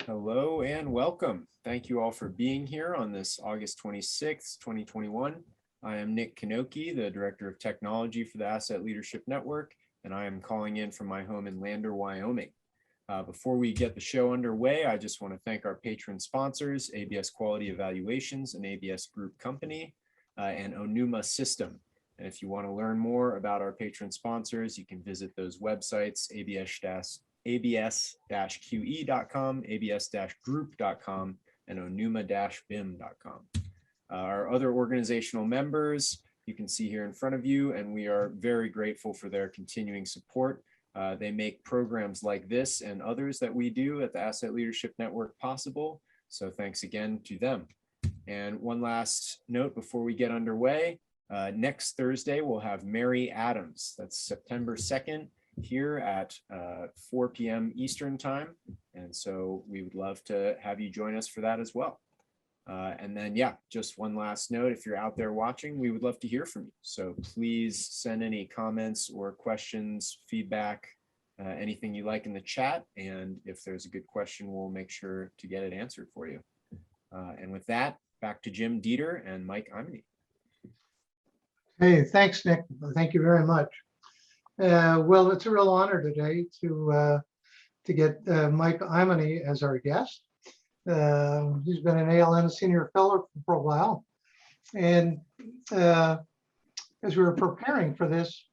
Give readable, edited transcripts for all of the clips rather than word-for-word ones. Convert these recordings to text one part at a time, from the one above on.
Hello and welcome. Thank you all for being here on this August 26th, 2021. I am Nick Kanoki, the Director of Technology for the Asset Leadership Network, and I am calling in from my home in Lander, Wyoming. Before we get the show underway, I just want to thank our patron sponsors, ABS Quality Evaluations, an ABS Group company, and Onuma System. And if you want to learn more about our patron sponsors, you can visit those websites, abs-qe.com, abs-group.com, and onuma-bim.com. Our other organizational members, you can see here in front of you, and we are very grateful for their continuing support. They make programs like this and others that we do at the Asset Leadership Network possible. So thanks again to them. And one last note before we get underway, next Thursday, we'll have Mary Adams. That's September 2nd here at 4 p.m. Eastern time. And so we would love to have you join us for that as well. And then, yeah, just one last note, if you're out there watching, we would love to hear from you. So please send any comments or questions, feedback, anything you like in the chat. And if there's a good question, we'll make sure to get it answered for you. And with that, back to Jim Dieter and Mike Aimone. Hey, thanks, Nick. Thank you very much. Well, it's a real honor today to get Mike Aimone as our guest. He's been an ALN Senior Fellow for a while. And as we were preparing for this,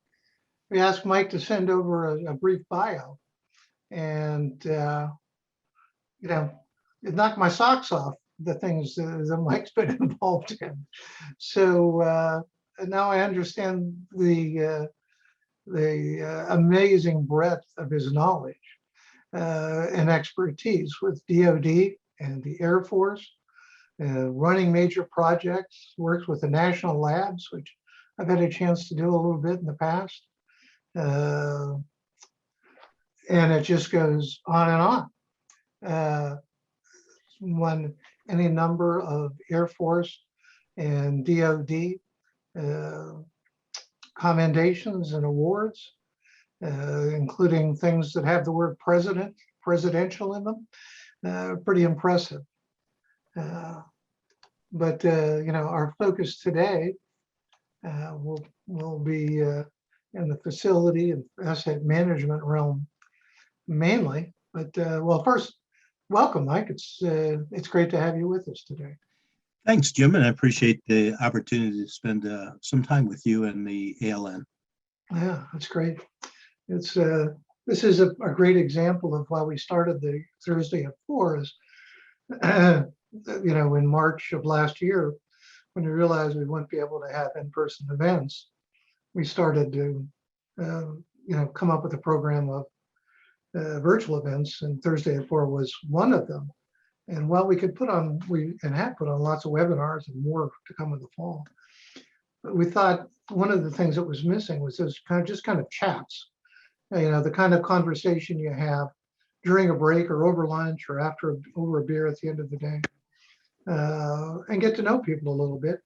we asked Mike to send over a brief bio. And, it knocked my socks off, the things that Mike's been involved in. So now I understand the amazing breadth of his knowledge and expertise with DoD and the Air Force, running major projects, works with the national labs, which I've had a chance to do a little bit in the past. And it just goes on and on. Won any number of Air Force and DoD commendations and awards, including things that have the word presidential in them. Pretty impressive. But our focus today will be in the facility and asset management realm mainly. But well, first, welcome, Mike. It's great to have you with us today. Thanks, Jim, and I appreciate the opportunity to spend some time with you and the ALN. Yeah, that's great. This is a great example of why we started the Thursday at 4 is, in March of last year, when we realized we wouldn't be able to have in-person events, we started to, come up with a program of virtual events, and Thursday at 4 was one of them. And while we have put on lots of webinars and more to come in the fall, but we thought one of the things that was missing was those kind of chats, the kind of conversation you have during a break or over lunch or over a beer at the end of the day, and get to know people a little bit,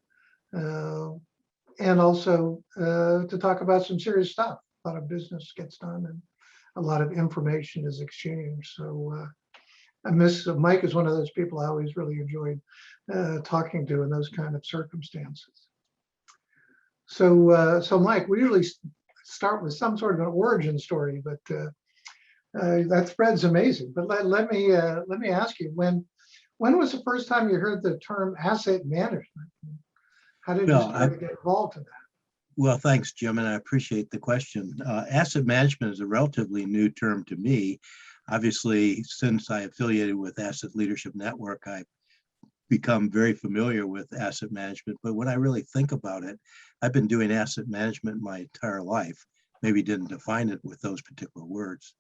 and also to talk about some serious stuff. A lot of business gets done and a lot of information is exchanged. So Mike is one of those people I always really enjoyed talking to in those kind of circumstances. So Mike, we usually start with some sort of an origin story, but that thread's amazing. But let me ask you, when was the first time you heard the term asset management? How did you start to get involved in that? Well, thanks, Jim, and I appreciate the question. Asset management is a relatively new term to me. Obviously, since I affiliated with Asset Leadership Network, I've become very familiar with asset management. But when I really think about it, I've been doing asset management my entire life. Maybe didn't define it with those particular words.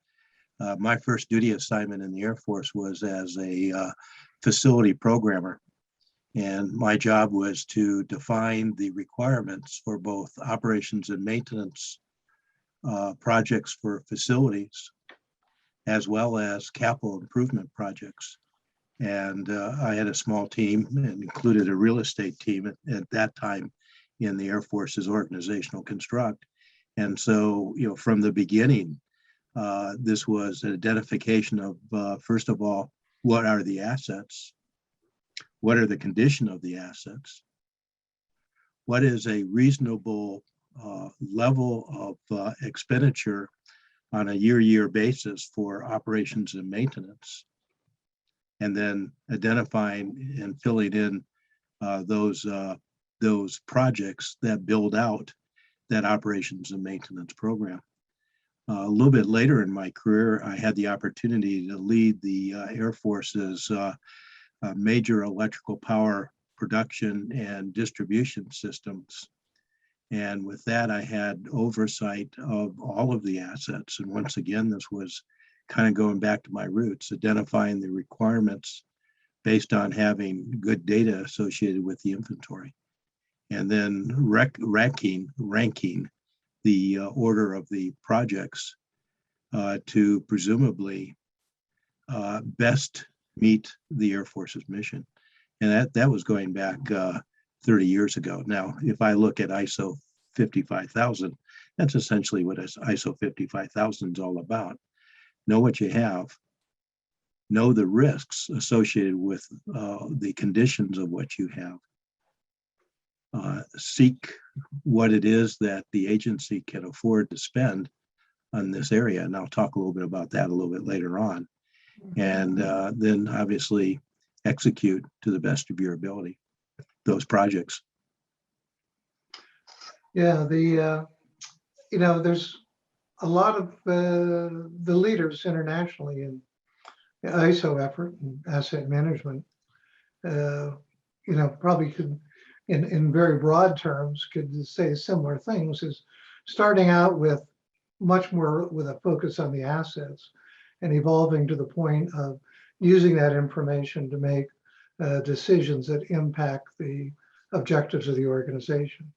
My first duty assignment in the Air Force was as a facility programmer. And my job was to define the requirements for both operations and maintenance projects for facilities, as well as capital improvement projects. And I had a small team and included a real estate team at that time in the Air Force's organizational construct. And so, from the beginning, this was an identification of, first of all, what are the assets? What are the condition of the assets? What is a reasonable level of expenditure on a year basis for operations and maintenance? And then identifying and filling in those projects that build out that operations and maintenance program. A little bit later in my career, I had the opportunity to lead the Air Force's major electrical power production and distribution systems. And with that, I had oversight of all of the assets. And once again, this was kind of going back to my roots, identifying the requirements based on having good data associated with the inventory. And then ranking the order of the projects to presumably best meet the Air Force's mission. And that was going back 30 years ago. Now, if I look at ISO 55000, that's essentially what ISO 55000 is all about. Know what you have, know the risks associated with the conditions of what you have, seek what it is that the agency can afford to spend on this area. And I'll talk a little bit about that a little bit later on. And then obviously execute to the best of your ability those projects. Yeah, there's a lot of the leaders internationally in the ISO effort and asset management, probably could, in very broad terms, could say similar things, is starting out with much more with a focus on the assets and evolving to the point of using that information to make decisions that impact the objectives of the organization.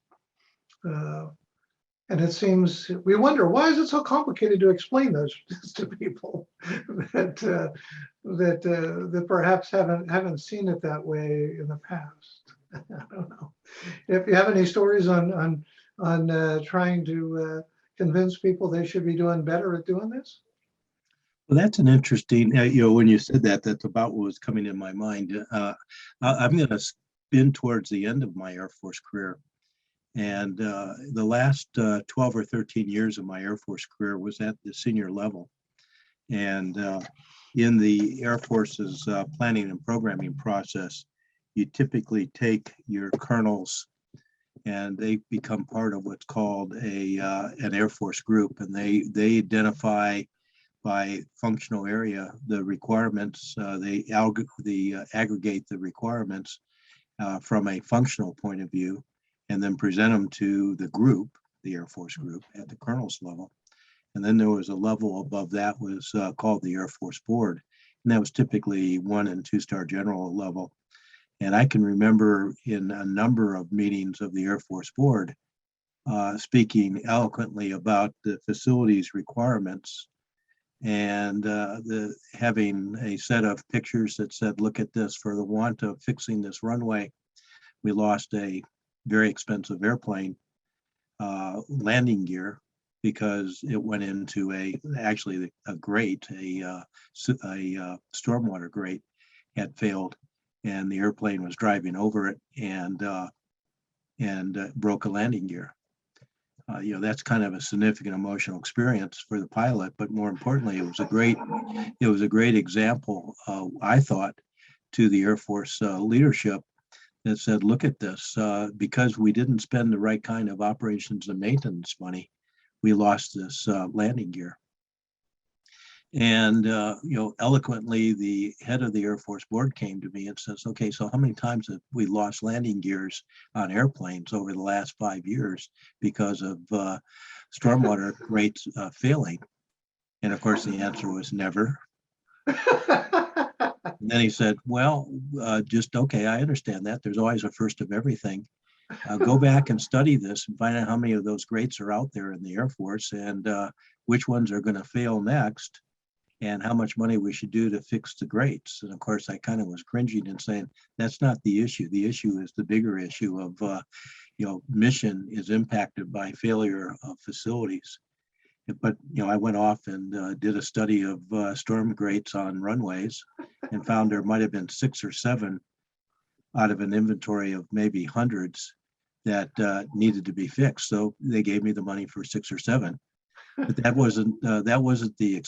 And it seems, we wonder, why is it so complicated to explain those to people that perhaps haven't seen it that way in the past? I don't know. If you have any stories on trying to convince people they should be doing better at doing this? Well, that's an interesting, when you said that, that's about what was coming in my mind. I'm going to spin towards the end of my Air Force career. And the last 12 or 13 years of my Air Force career was at the senior level. And in the Air Force's planning and programming process, you typically take your colonels and they become part of what's called an Air Force group. And they identify by functional area the requirements, they aggregate the requirements from a functional point of view, and then present them to the group, the Air Force group, at the colonel's level. And then there was a level above that was called the Air Force Board. And that was typically 1- and 2-star general level. And I can remember in a number of meetings of the Air Force Board, speaking eloquently about the facilities requirements and having a set of pictures that said, look at this, for the want of fixing this runway, we lost a very expensive airplane landing gear because it went into a grate, a stormwater grate had failed, and the airplane was driving over it and broke a landing gear. That's kind of a significant emotional experience for the pilot, but more importantly, it was a great example, I thought, to the Air Force leadership that said, look at this, because we didn't spend the right kind of operations and maintenance money, we lost this landing gear. And, eloquently, the head of the Air Force Board came to me and says, okay, so how many times have we lost landing gears on airplanes over the last 5 years because of stormwater grates failing? And of course, the answer was never. And then he said, well, okay, I understand that. There's always a first of everything. Go back and study this and find out how many of those grates are out there in the Air Force and which ones are going to fail next and how much money we should do to fix the grates. And of course, I kind of was cringing and saying, that's not the issue. The issue is the bigger issue of, mission is impacted by failure of facilities. But I went off and did a study of storm grates on runways and found there might have been 6 or 7 out of an inventory of maybe hundreds that needed to be fixed. So they gave me the money for 6 or 7. But that wasn't the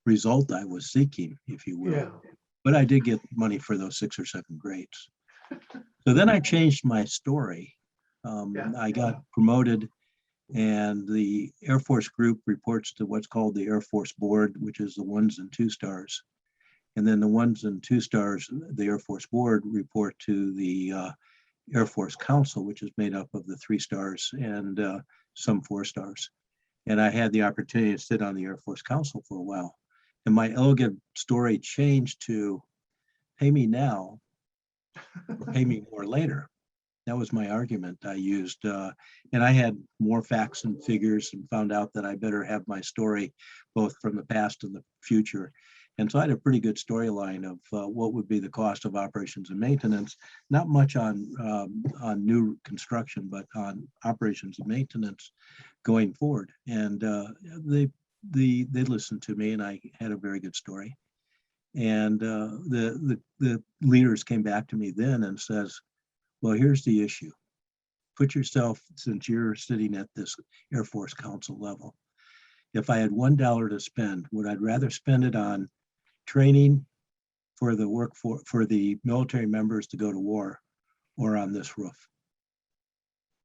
result I was seeking, if you will. Yeah. But I did get money for those 6 or 7 grates. So then I changed my story. I got promoted, and the Air Force group reports to what's called the Air Force Board, which is the 1s and 2 stars. And then the 1s and 2 stars, the Air Force Board, report to the Air Force Council, which is made up of the 3 stars and some 4 stars. And I had the opportunity to sit on the Air Force Council for a while. And my elegant story changed to pay me now, or pay me more later. That was my argument I used. And I had more facts and figures and found out that I better have my story both from the past and the future. And so I had a pretty good storyline of what would be the cost of operations and maintenance, not much on new construction, but on operations and maintenance going forward. And they listened to me, and I had a very good story. And the leaders came back to me then and says, well, here's the issue. Put yourself, since you're sitting at this Air Force Council level, if I had $1 to spend, would I rather spend it on training for the military members to go to war, or on this roof?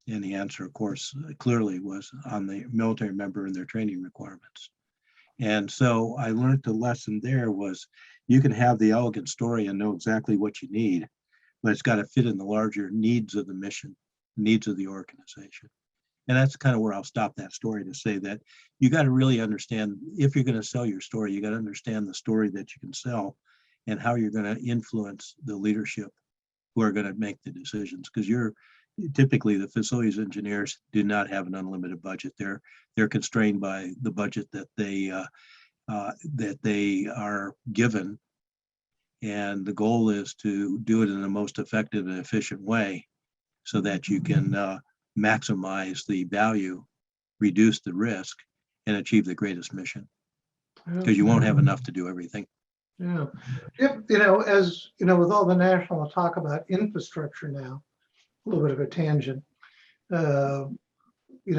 And the answer, of course, clearly was on the military member and their training requirements. And so I learned the lesson there was you can have the elegant story and know exactly what you need, but it's got to fit in the larger needs of the mission, needs of the organization. And that's kind of where I'll stop that story to say that you got to really understand, if you're going to sell your story, you got to understand the story that you can sell and how you're going to influence the leadership who are going to make the decisions. Because typically the facilities engineers do not have an unlimited budget. They're constrained by the budget that they are given. And the goal is to do it in the most effective and efficient way so that you can maximize the value, reduce the risk, and achieve the greatest mission. Because you won't have enough to do everything. Yeah. As you know, with all the national talk about infrastructure now, a little bit of a tangent. We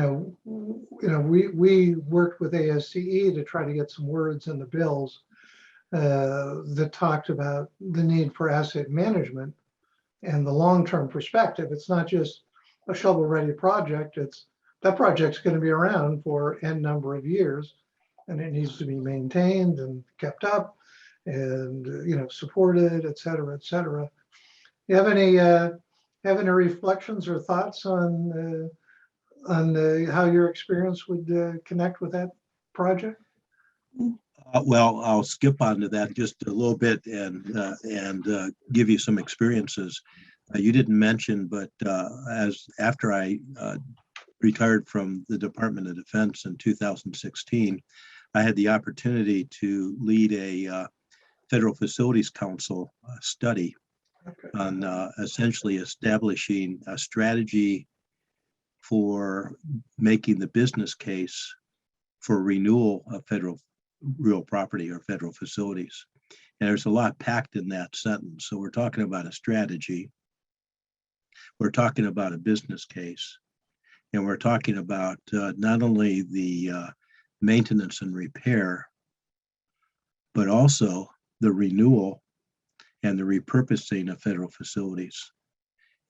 worked with ASCE to try to get some words in the bills that talked about the need for asset management and the long-term perspective. It's not just a shovel-ready project. That project's going to be around for N number of years, and it needs to be maintained and kept up, and supported, et cetera, et cetera. You have any reflections or thoughts on how your experience would connect with that project? Well, I'll skip on to that just a little bit and give you some experiences. You didn't mention, but after I retired from the Department of Defense in 2016, I had the opportunity to lead a Federal Facilities Council study on essentially establishing a strategy for making the business case for renewal of federal real property or federal facilities. And there's a lot packed in that sentence. So we're talking about a strategy, we're talking about a business case, and we're talking about not only the maintenance and repair, but also the renewal and the repurposing of federal facilities.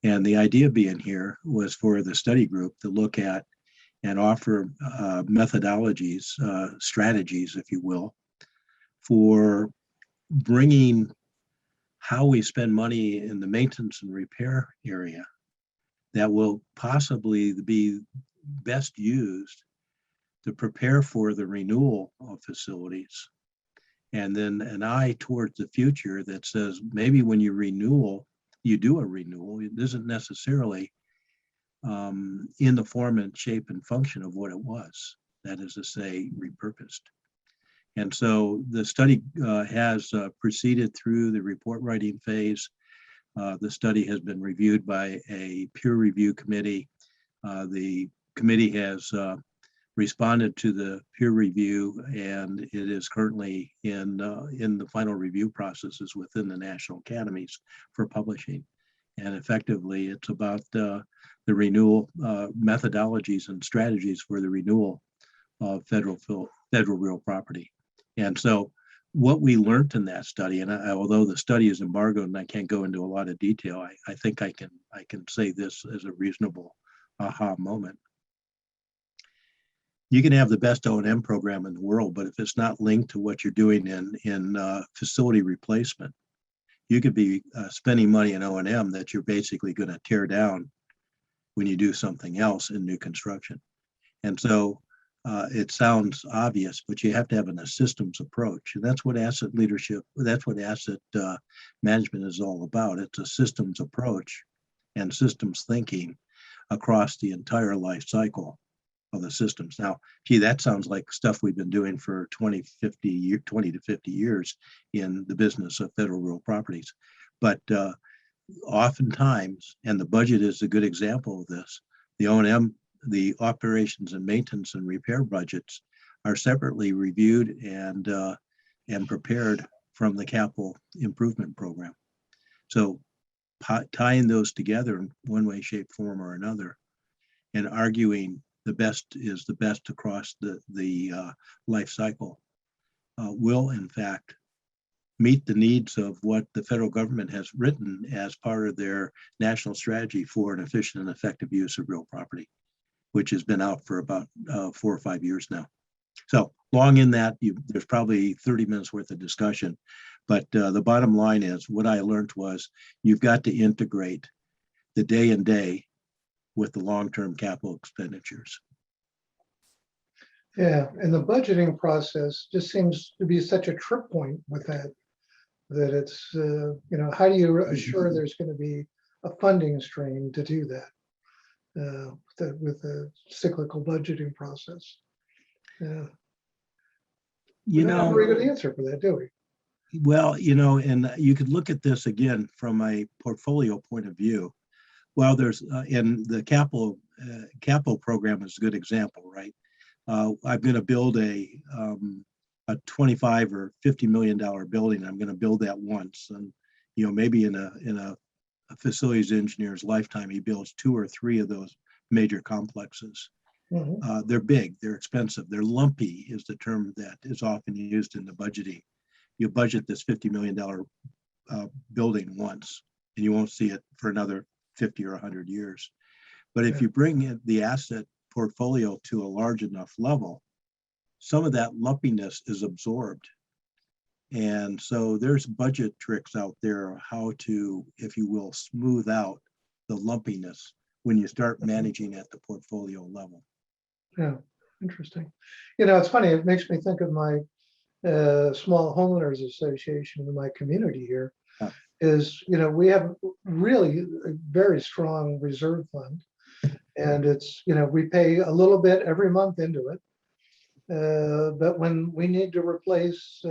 And the idea being here was for the study group to look at and offer methodologies, strategies, if you will, for bringing how we spend money in the maintenance and repair area that will possibly be best used to prepare for the renewal of facilities. And then an eye towards the future that says maybe when you do a renewal, it isn't necessarily in the form and shape and function of what it was, that is to say, repurposed. And so the study has proceeded through the report writing phase. The study has been reviewed by a peer review committee. The committee has responded to the peer review, and it is currently in the final review processes within the national academies for publishing. And effectively, it's about the renewal methodologies and strategies for the renewal of federal real property. And so what we learned in that study, and although the study is embargoed and I can't go into a lot of detail, I think I can say this as a reasonable aha moment. You can have the best O&M program in the world, but if it's not linked to what you're doing in facility replacement, you could be spending money in O&M that you're basically going to tear down when you do something else in new construction. And so it sounds obvious, but you have to have a systems approach. And that's what asset leadership, that's what asset management is all about. It's a systems approach and systems thinking across the entire life cycle of the systems. Now, gee, that sounds like stuff we've been doing for 20 to 50 years in the business of federal real properties. But oftentimes, and the budget is a good example of this, the O&M, the operations and maintenance and repair budgets are separately reviewed and prepared from the capital improvement program. So tying those together in one way, shape, form, or another, and arguing the best is the best across the life cycle will, in fact, meet the needs of what the federal government has written as part of their national strategy for an efficient and effective use of real property, which has been out for about 4 or 5 years now. So long in that, there's probably 30 minutes worth of discussion. But the bottom line is what I learned was you've got to integrate the day and day with the long-term capital expenditures. Yeah, and the budgeting process just seems to be such a trip point with that it's, how do you assure there's going to be a funding stream to do that with the cyclical budgeting process? Yeah. We don't have a very good answer for that, do we? Well, and you could look at this again from a portfolio point of view. Well, there's in the capital program is a good example, right? I'm going to build a 25 or $50 million building. I'm going to build that once, and maybe in a facilities engineer's lifetime, he builds 2 or 3 of those major complexes. Mm-hmm. They're big, they're expensive, they're lumpy is the term that is often used in the budgeting. You budget this $50 million building once, and you won't see it for another 50 or 100 years. But if you bring in the asset portfolio to a large enough level, some of that lumpiness is absorbed. And so there's budget tricks out there how to, if you will, smooth out the lumpiness when you start managing at the portfolio level. Yeah, interesting. It's funny, it makes me think of my small homeowners association in my community here. Is we have really a very strong reserve fund, and it's we pay a little bit every month into it, but when we need to replace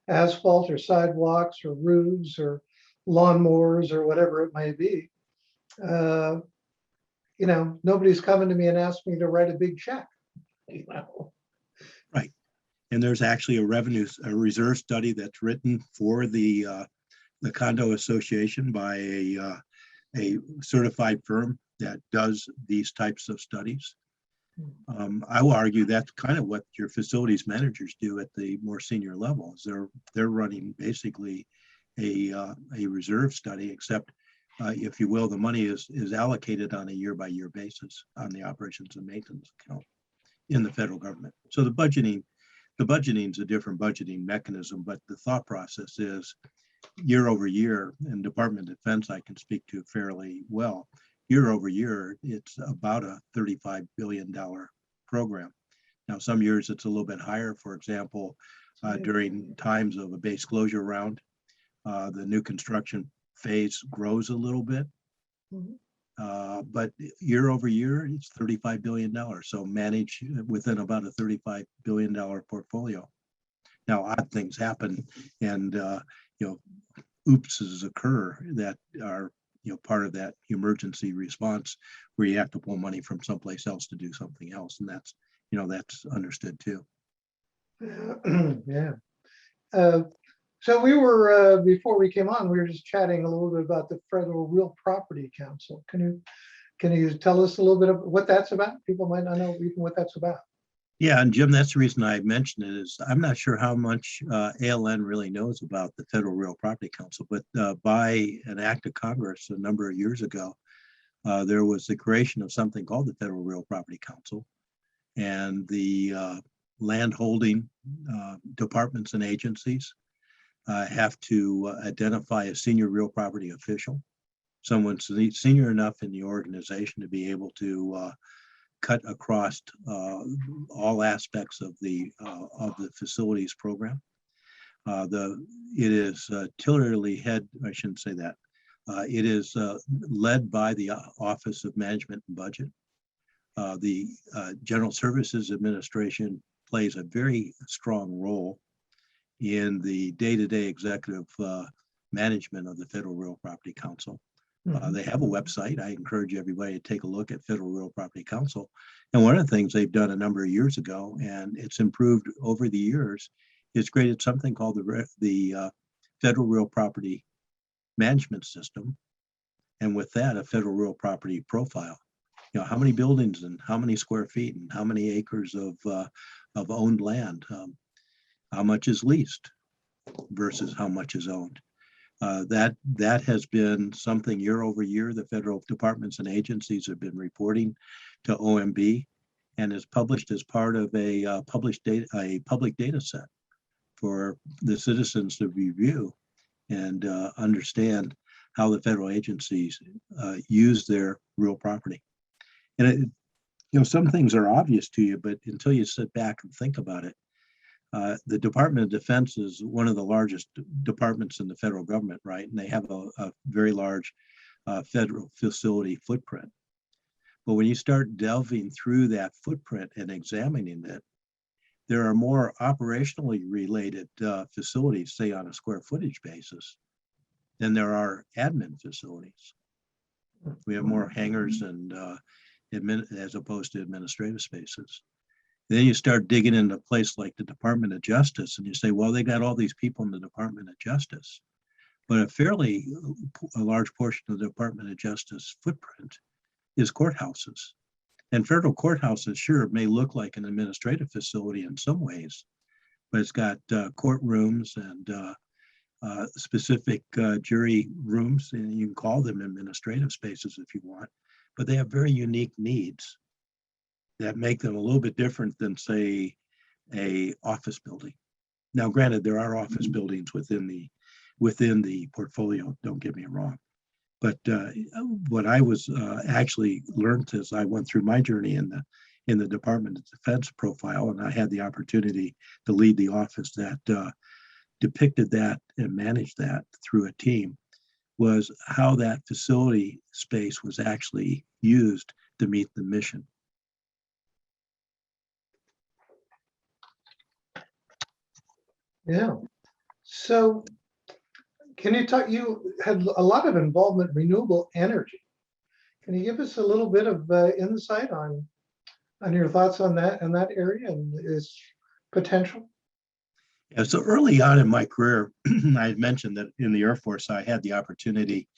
asphalt or sidewalks or roofs or lawnmowers or whatever it may be, nobody's coming to me and asked me to write a big check. Right, and there's actually a reserve study that's written for the condo association by a certified firm that does these types of studies. I will argue that's kind of what your facilities managers do at the more senior levels. They're running basically a reserve study, except if you will, the money is allocated on a year-by-year basis on the operations and maintenance account in the federal government. So the budgeting is a different budgeting mechanism, but the thought process is year over year, and Department of Defense I can speak to fairly well. Year over year, it's about a $35 billion program. Now, some years it's a little bit higher. For example, during times of a base closure round, the new construction phase grows a little bit. But year over year, it's $35 billion. So manage within about a $35 billion portfolio. Now, odd things happen, and oopses occur that are part of that emergency response where you have to pull money from someplace else to do something else. And that's, that's understood too. Yeah. So we were, before we came on, we were just chatting a little bit about the Federal Real Property Council. Can you tell us a little bit of what that's about? People might not know even what that's about. Yeah, and Jim, that's the reason I mentioned it is I'm not sure how much ALN really knows about the Federal Real Property Council, but by an act of Congress a number of years ago, there was the creation of something called the Federal Real Property Council, and the land holding departments and agencies have to identify a senior real property official, someone senior enough in the organization to be able to cut across all aspects of the facilities program. It is titularly head. I shouldn't say that. It is led by the Office of Management and Budget. The General Services Administration plays a very strong role in the day-to-day executive management of the Federal Real Property Council. They have a website. I encourage everybody to take a look at Federal Real Property Council. And one of the things they've done a number of years ago, and it's improved over the years, is created something called the Federal Real Property Management System. And with that, a Federal Real Property profile. How many buildings and how many square feet and how many acres of owned land, how much is leased versus how much is owned. That has been something year over year the federal departments and agencies have been reporting to OMB, and is published as part of a public data set for the citizens to review and understand how the federal agencies use their real property. And some things are obvious to you, but until you sit back and think about it, the Department of Defense is one of the largest departments in the federal government, right? And they have a very large federal facility footprint. But when you start delving through that footprint and examining it, there are more operationally related facilities, say on a square footage basis, than there are admin facilities. We have more hangars and as opposed to administrative spaces. Then you start digging into a place like the Department of Justice, and you say, well, they got all these people in the Department of Justice, but a large portion of the Department of Justice footprint is courthouses. And federal courthouses, sure, may look like an administrative facility in some ways, but it's got courtrooms and specific jury rooms, and you can call them administrative spaces if you want, but they have very unique needs that make them a little bit different than, say, a office building. Now, granted, there are office buildings within the portfolio, don't get me wrong. But what I was actually learned as I went through my journey in the Department of Defense profile, and I had the opportunity to lead the office that depicted that and managed that through a team, was how that facility space was actually used to meet the mission. Yeah. So can you talk, you had a lot of involvement in renewable energy. Can you give us a little bit of insight on your thoughts on that and that area and its potential? Yeah, so early on in my career, I had mentioned that in the Air Force, I had the opportunity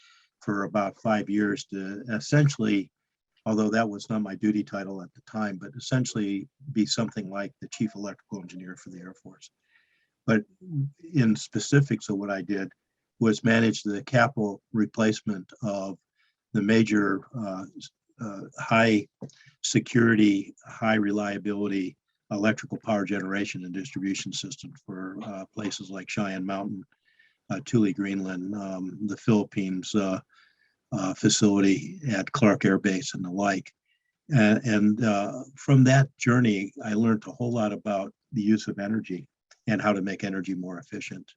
for about 5 years to essentially, although that was not my duty title at the time, but essentially be something like the chief electrical engineer for the Air Force. But in specifics of what I did was manage the capital replacement of the major high security, high reliability electrical power generation and distribution systems for places like Cheyenne Mountain, Thule, Greenland, the Philippines facility at Clark Air Base and the like. And from that journey, I learned a whole lot about the use of energy and how to make energy more efficient.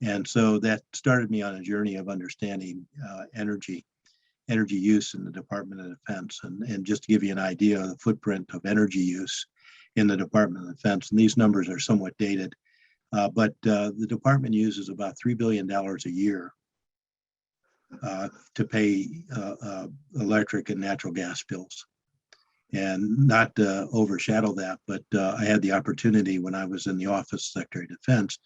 And so that started me on a journey of understanding energy use in the Department of Defense. And just to give you an idea of the footprint of energy use in the Department of Defense, and these numbers are somewhat dated, but the department uses about $3 billion a year to pay electric and natural gas bills. And not to overshadow that, but I had the opportunity when I was in the Office of Secretary of Defense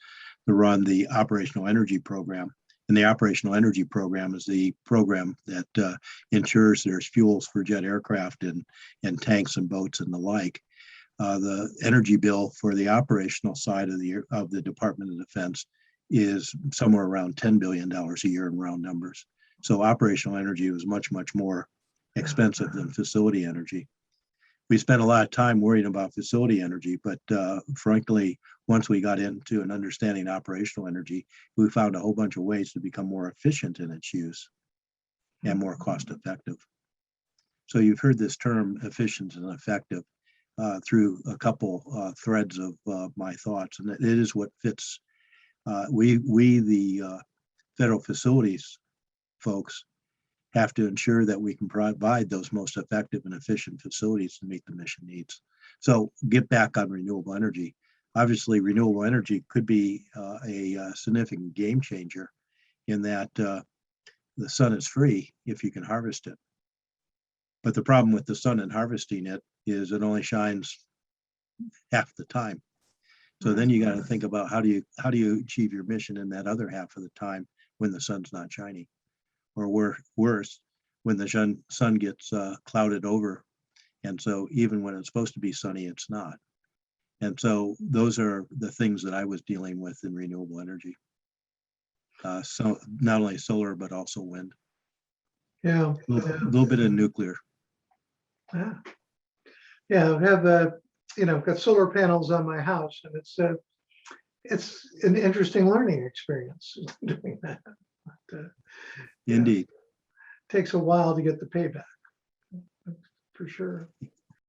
to run the Operational Energy Program. And the Operational Energy Program is the program that ensures there's fuels for jet aircraft and tanks and boats and the like. The energy bill for the operational side of the Department of Defense is somewhere around $10 billion a year in round numbers. So operational energy was much, much more expensive than facility energy. We spent a lot of time worrying about facility energy, but frankly, once we got into an understanding operational energy, we found a whole bunch of ways to become more efficient in its use and more cost effective. So you've heard this term efficient and effective through a couple threads of my thoughts, and it is what fits. We the federal facilities folks have to ensure that we can provide those most effective and efficient facilities to meet the mission needs. So get back on renewable energy. Obviously, renewable energy could be a significant game changer in that the sun is free if you can harvest it. But the problem with the sun and harvesting it is it only shines half the time. So then you got to think about how do you achieve your mission in that other half of the time when the sun's not shining, or worse, when the sun gets clouded over, and so even when it's supposed to be sunny, it's not. And so those are the things that I was dealing with in renewable energy. So not only solar but also wind. Yeah. A little bit of nuclear. Yeah. Yeah, I have got solar panels on my house, and it's an interesting learning experience doing that. But, Indeed. takes a while to get the payback, for sure.